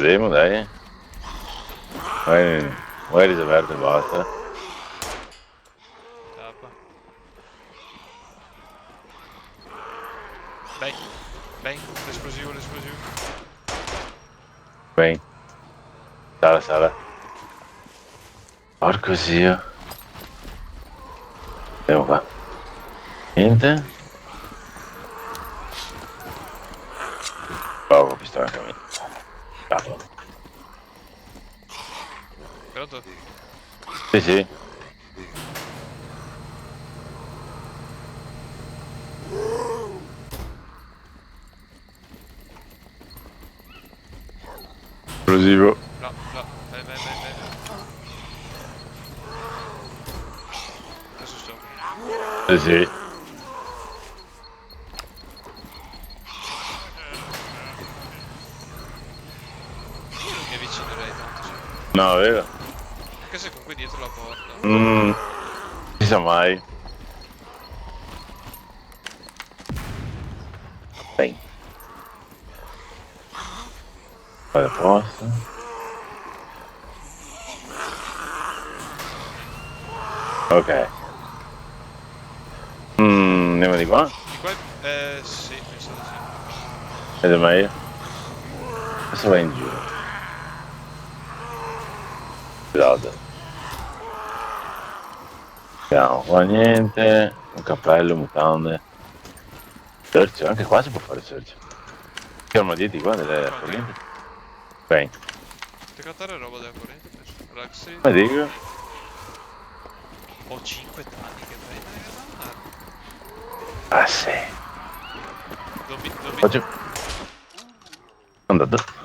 Vedremo, dai. Magari riservate e basta. Tappa. Bang. Bang. L'esplosivo. Bene. Sala. Porco zio. Andiamo qua. Niente. Bravo, pistola anche a me. Cavolo. Pronto? Sì. Esplosivo. No. Vai. Adesso sto. Sì. Non mi avvicinerei tanto, sì. No, vero? Anche se comunque dietro la porta. Non si sa mai. Bene. Vai a posto. Ok. Andiamo di qua. Di qua sì, penso di sì. Ed è meglio. Adesso vai in giro. Scusate. Vediamo, qua niente. Un cappello, mutande. Search, anche qua si può fare search. Che armadietti qua delle Quanto? correnti. Bene. Decattare roba della corrente, penso. Relaxi. Ma dico. Ho 5 danni che prendere da mano. Ah sì. Zombie. Oggi. Andato.